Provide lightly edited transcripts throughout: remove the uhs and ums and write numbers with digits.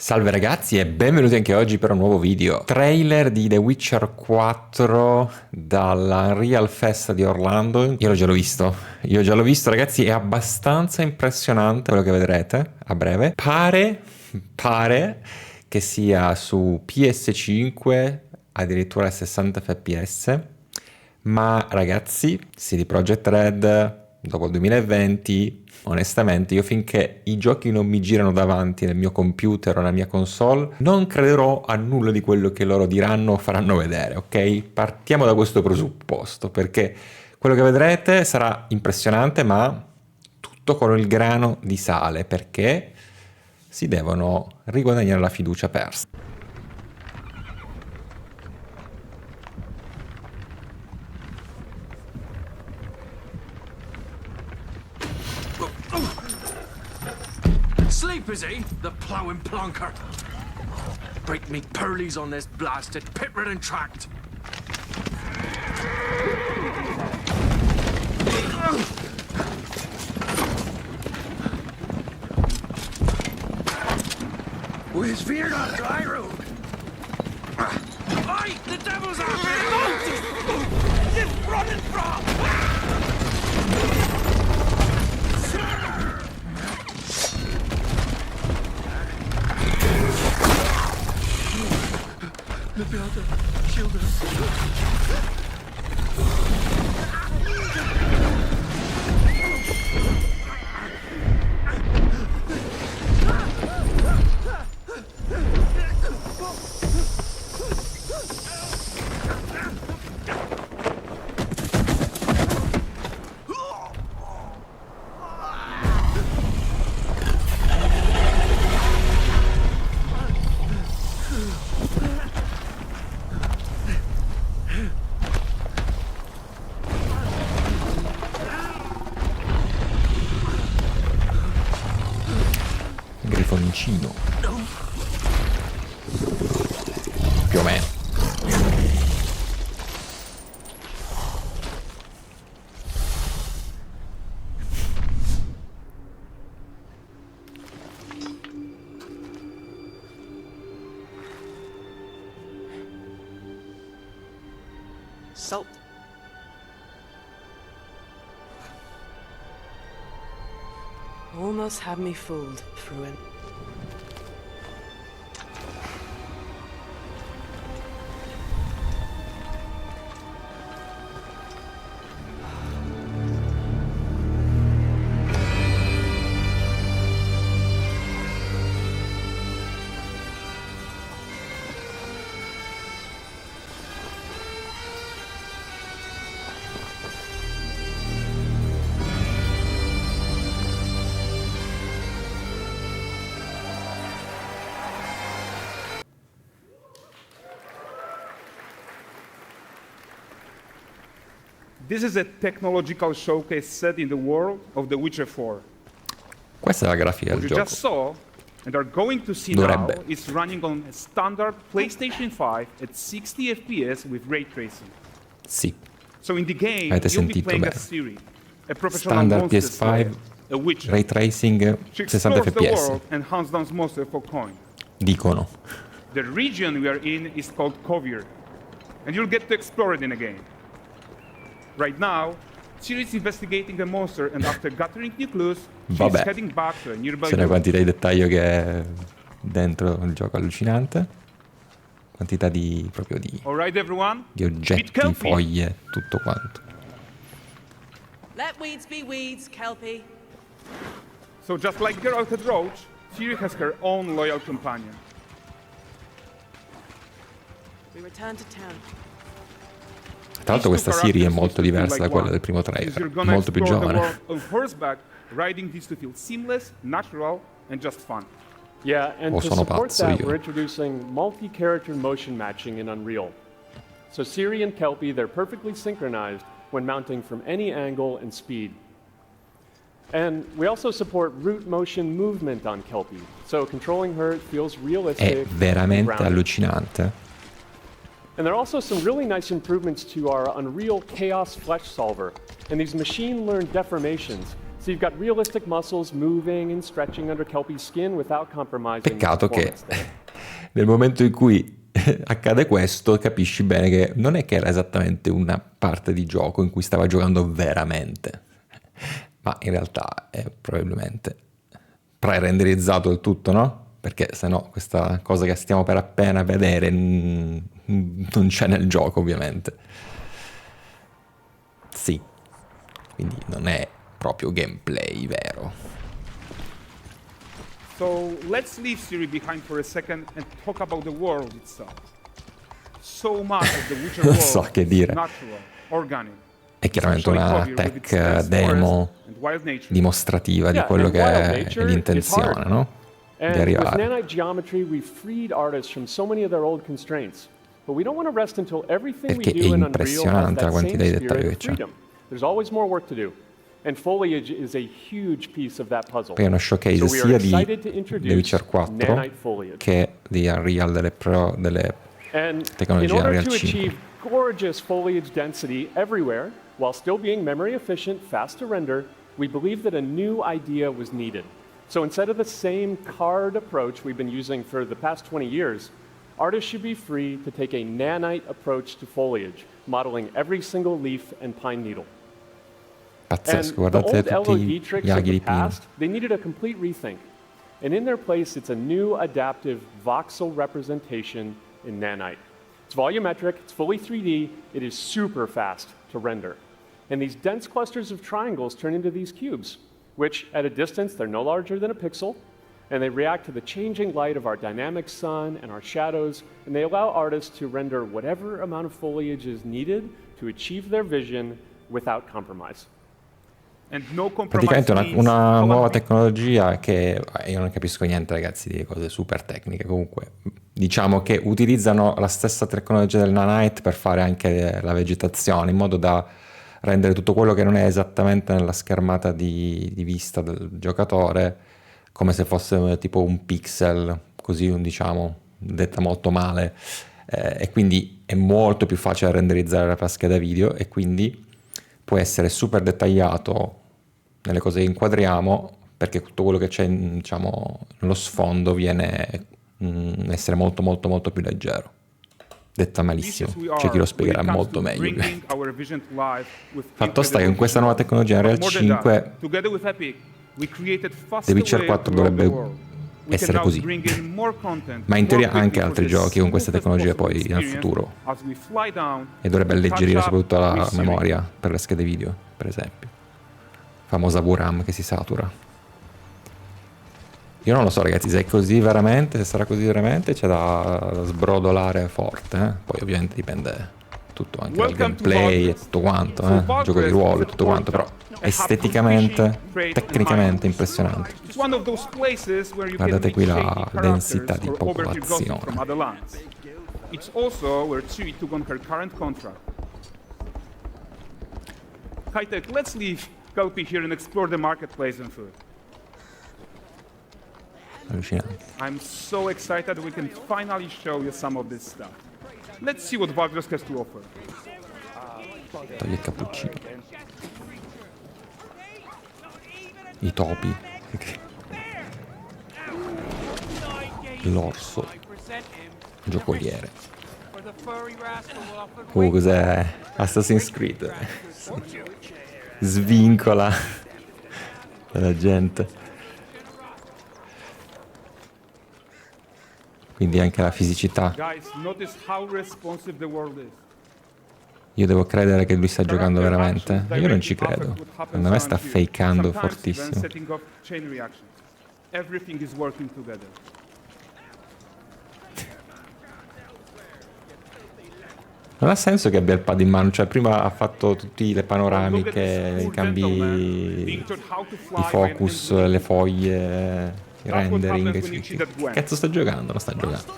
Salve ragazzi e benvenuti anche oggi per un nuovo video. Trailer di The Witcher 4 dall'Unreal Fest di Orlando. Io già l'ho visto ragazzi, è abbastanza impressionante quello che vedrete a breve. Pare che sia su PS5 addirittura a 60 fps, ma ragazzi, CD Projekt Red dopo il 2020, onestamente io finché i giochi non mi girano davanti nel mio computer o nella mia console non crederò a nulla di quello che loro diranno o faranno vedere, ok? Partiamo da questo presupposto, perché quello che vedrete sarà impressionante, ma tutto con il grano di sale, perché si devono riguadagnare la fiducia persa. Sleep, is he? The ploughing plonker. Break me pearlies on this blasted pit-ridden tract. Where's fear on dry road? Aye, the devil's after him! You're running from! The builder, shield us. Grifoncino più o meno. Salt. Almost had me fooled, Fruin. This is a technological showcase set in the world of The Witcher 4. Questa è la grafica What del you gioco. just saw and are going to see Dovrebbe. now is running on a standard PlayStation 5 at 60 FPS with ray tracing. Sì, So in the game, avete you'll be sentito playing bene. as Ciri, a professional Standard monster PS5, slayer, a witcher. ray tracing, She 60 explores the fps. world and hunts down monsters for coin. Dicono. The region we are in is called Kovir, and you'll get to explore it in a game. Right now, Ciri is investigating a monster, and after gathering new clues, she's Vabbè. heading back to a nearby C'è una village. quantità di dettaglio che è dentro il gioco allucinante. Quantità di proprio di All right, everyone. oggetti, Kelpie. foglie, tutto quanto. Let weeds be weeds, Kelpie. So just like Geralt and Roach, Ciri has her own loyal companion. We return to town. Tra l'altro questa Ciri è molto diversa da quella del primo Since you're trailer, gonna molto più explore the giovane. world on horseback, riding needs to feel seamless, natural, and just fun. Yeah, and O to sono support pazzo that, io. we're introducing multi-character motion matching in Unreal. So Ciri and Kelpie, they're perfectly synchronized when mounting from any angle and speed. And we also support root motion movement on Kelpie, so controlling her feels realistic. È and veramente grounded. allucinante. And there are also some really nice improvements to our Unreal Chaos Flesh Solver and these machine-learned deformations, So you've got realistic muscles moving and stretching under Kelpie's skin without compromising Peccato che performance there. nel momento in cui accade questo capisci bene che non è che era esattamente una parte di gioco in cui stava giocando veramente, ma in realtà è probabilmente pre-renderizzato il tutto, no? Perché se no questa cosa che stiamo per appena vedere non c'è nel gioco, ovviamente. Sì, quindi non è proprio gameplay vero. So let's leave Siri behind for a second and talk about the world itself. So much of the Witcher Non world so che dire. is natural, organic. È chiaramente una tech demo dimostrativa di quello che è l'intenzione, no? Di And with arrivare. nanite geometry, we've freed artists from so many of their old constraints. But we don't want to rest until everything we Perché do è in Unreal has impressionante la that same quantità di dettagli spirit che of c'è. freedom. There's always more work to do. And foliage is a huge piece of that puzzle. Poi è uno showcase So we are sia di excited to The introduce Witcher 4 nanite foliage. che di Unreal delle And in tecnologie order Unreal to 5. achieve gorgeous foliage density everywhere, while still being memory efficient, fast to render, we believe that a new idea was needed. So instead of the same card approach we've been using for the past 20 years, artists should be free to take a nanite approach to foliage, modeling every single leaf and pine needle. And Pazzesco, the guardate old tutti LOD tricks gli of aghi the di pino. past, they needed a complete rethink. And in their place, it's a new adaptive voxel representation in nanite. It's volumetric, it's fully 3D, it is super fast to render. And these dense clusters of triangles turn into these cubes, which at a distance, they're no larger than a pixel, and they react to the changing light of our dynamic sun and our shadows, and they allow artists to render whatever amount of foliage is needed to achieve their vision without compromise. And no compromise Praticamente means una nuova calamity. tecnologia che io non capisco niente, ragazzi, di cose super tecniche. Comunque, diciamo che utilizzano la stessa tecnologia del Nanite per fare anche la vegetazione, in modo da rendere tutto quello che non è esattamente nella schermata di vista del giocatore come se fosse tipo un pixel, così diciamo, detta molto male. E quindi è molto più facile renderizzare la scheda video e quindi può essere super dettagliato nelle cose che inquadriamo, perché tutto quello che c'è, diciamo, nello sfondo viene essere molto molto molto più leggero. Detta malissimo, c'è chi lo spiegherà molto meglio, ovviamente. Fatto sta che con questa nuova tecnologia in Real 5 The Witcher 4 dovrebbe essere così, ma in teoria anche altri giochi con queste tecnologie poi nel futuro, e dovrebbe alleggerire soprattutto la memoria per le schede video, per esempio, famosa VRAM che si satura. Io non lo so, ragazzi, se è così veramente, se sarà così veramente, c'è da sbrodolare forte, poi ovviamente dipende tutto anche dal gameplay e tutto quanto, gioco di ruolo e tutto quanto, però esteticamente, tecnicamente impressionante. Guardate qui la densità di popolazione. It's also where Ciri took on her current contract. High-tech, let's leave Kelpie here and explore the marketplace and food. Allucinante. I'm so excited we can finally show you some of this stuff. Let's see what Vargas has to offer. Togli il cappuccino. I topi. L'orso. Giocoliere. Cos'è? Assassin's Creed. Svincola la gente. Quindi anche la fisicità. Guys, notice how responsive the world is. Io devo credere che lui sta giocando veramente? Io non ci credo. Secondo me sta fakeando fortissimo. Everything is working together. Non ha senso che abbia il pad in mano, cioè prima ha fatto tutte le panoramiche, i cambi, i focus, le foglie, i rendering. Che cazzo sta giocando? Non sta giocando.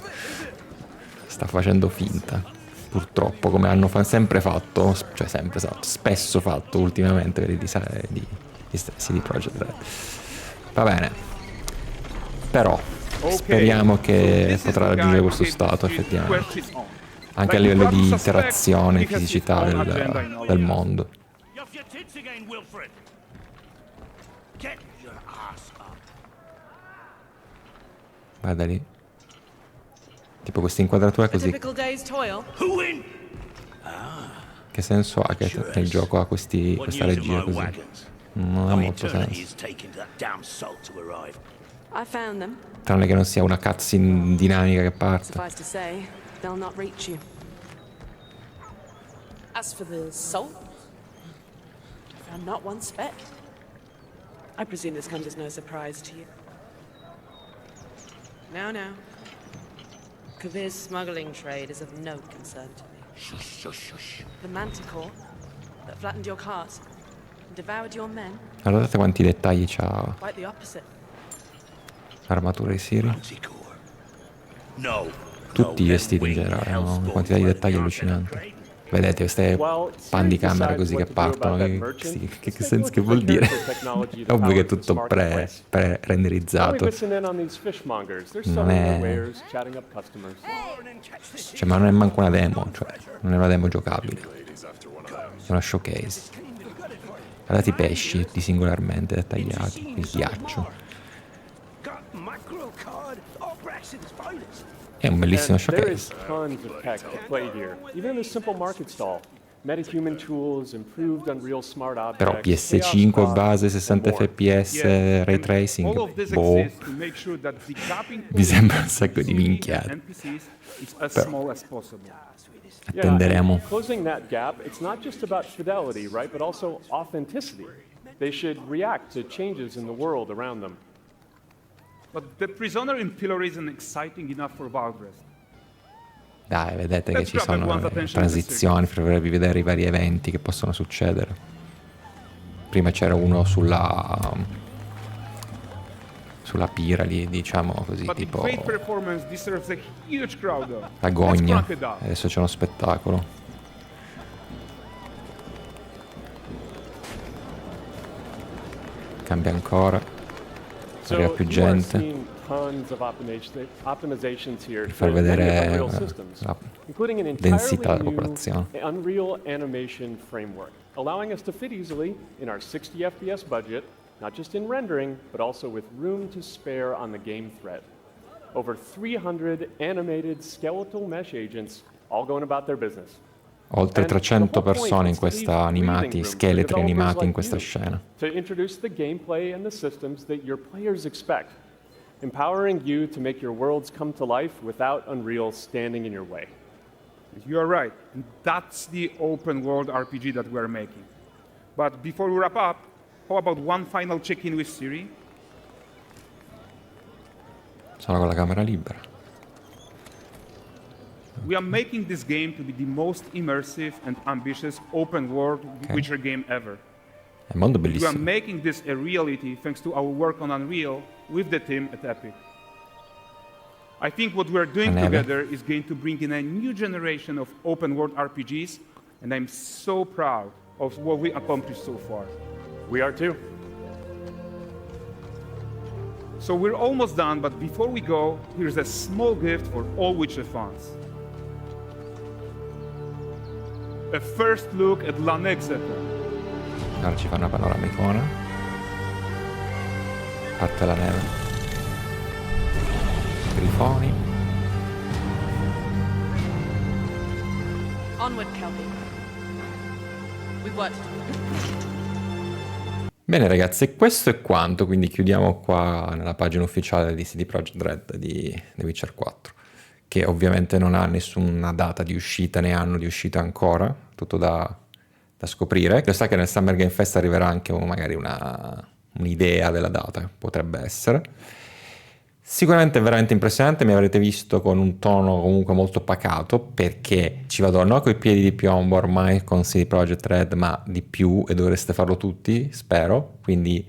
Sta facendo finta, purtroppo, come hanno sempre fatto, cioè sempre spesso fatto ultimamente per i design di stessi di Project Red. Va bene, però speriamo che potrà raggiungere questo stato effettivamente, anche a livello di interazione e fisicità del mondo. Get your ass up. Guarda lì. Tipo questa inquadratura A così. typical day's toil. Who in? Che senso ha che il gioco ha questa regia così? Non ha molto senso. Eternity's taking that damn salt to arrive. I found them. Tranne che non sia una cutscene dinamica che parte. Suffice to say, they'll not reach you. As for the salt, I found not one speck. I presume this comes as no surprise to you. Now. Kavir's smuggling trade is of no concern to me. Shush, shush, shush. The manticore that flattened your cart and devoured your men, Allora guardate quanti dettagli c'ha quite the opposite. l'armatura di Siri. Manticore. No. Tutti i vestiti in generale, hanno una quantità di dettagli allucinanti. Vedete queste pan di camera così che partono, che senso, che vuol dire? È ovvio che è tutto pre-renderizzato. Non è... Cioè, ma non è manco una demo, cioè, non è una demo giocabile. È una showcase. Guardate i pesci, tutti singolarmente dettagliati, il ghiaccio. È un bellissimo showcase. Però PS5 base, 60 fps, ray tracing, boh, mi sembra un sacco di minchiate. Però attenderemo. Closing that gap, it's not just about fidelity, right, but also authenticity. They should react to changes in the world around them. But the prisoner in pillory isn't exciting enough for Valgrest. Dai, vedete che ci sono transizioni per farvi vedere i vari eventi che possono succedere. Prima c'era uno sulla pira lì, diciamo così, But tipo the great performance deserves a huge crowd. la gogna. Let's crank it up. Adesso c'è uno spettacolo. Cambia ancora. Arriva più gente. Per far vedere la densità della popolazione. Unreal animation framework, allowing us to fit easily in our 60 FPS budget, not just in rendering, but also with room to spare on the game thread. Over 300 animated skeletal mesh agents, all going about their business. Oltre 300 persone in questa animati, scheletri animati in questa scena. To introduce the gameplay and the systems that your players expect, empowering you to make your worlds come to life without Unreal standing in your way. You are right. And that's the open world RPG that we are making. But before we wrap up, how about one final check-in with Siri? Sono con la camera libera. We are making this game to be the most immersive and ambitious open world Witcher game ever. È un mondo We are bellissimo. making this a reality thanks to our work on Unreal with the team at Epic. I think what we are doing Neve. together is going to bring in a new generation of open world RPGs, and I'm so proud of what we accomplished so far. We are too. So we're almost done, but before we go, here's a small gift for all Witcher fans. A first look at Lanexeter. Ora ci fa una panoramicona. Parte la neve. Grifoni. Onward, Kelpie. We've worked to do. Bene ragazzi, e questo è quanto, quindi chiudiamo qua nella pagina ufficiale di CD Projekt Red di The Witcher 4, che ovviamente non ha nessuna data di uscita, né anno di uscita ancora, tutto da scoprire. Lo sa che nel Summer Game Fest arriverà anche magari un'idea della data, potrebbe essere. Sicuramente è veramente impressionante, mi avrete visto con un tono comunque molto pacato, perché ci vado non coi piedi di piombo ormai con CD Projekt Red, ma di più, e dovreste farlo tutti, spero. Quindi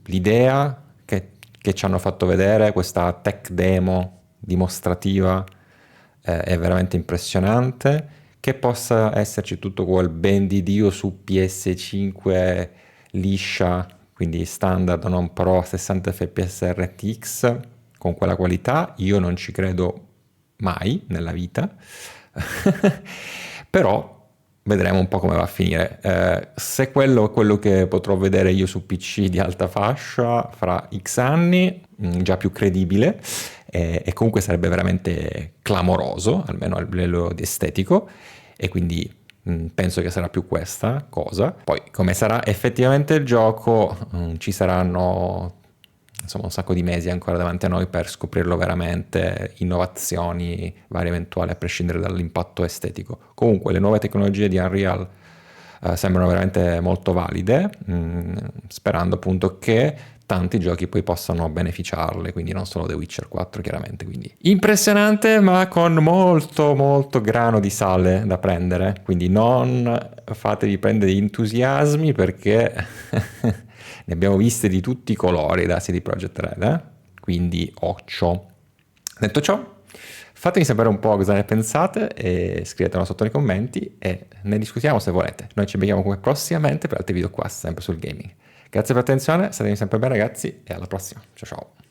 l'idea che ci hanno fatto vedere, questa tech demo dimostrativa, è veramente impressionante. Che possa esserci tutto quel ben di Dio su PS5 liscia, quindi standard, non pro, 60 fps RTX, con quella qualità, io non ci credo mai nella vita. Però vedremo un po' come va a finire. Se quello è quello che potrò vedere io su PC di alta fascia fra X anni, già più credibile, e comunque sarebbe veramente clamoroso, almeno a livello di estetico, e quindi penso che sarà più questa cosa. Poi come sarà effettivamente il gioco, ci saranno insomma un sacco di mesi ancora davanti a noi per scoprirlo veramente, innovazioni varie eventuali a prescindere dall'impatto estetico. Comunque le nuove tecnologie di Unreal sembrano veramente molto valide, sperando appunto che tanti giochi poi possano beneficiarle, quindi non solo The Witcher 4 chiaramente. Quindi impressionante, ma con molto grano di sale da prendere, quindi non fatevi prendere gli entusiasmi perché ne abbiamo viste di tutti i colori da CD Projekt Red, quindi occhio. Detto ciò, fatemi sapere un po' cosa ne pensate e scrivetelo sotto nei commenti e ne discutiamo se volete. Noi ci vediamo come prossimamente per altri video qua, sempre sul gaming. Grazie per l'attenzione, statemi sempre bene ragazzi e alla prossima. Ciao ciao.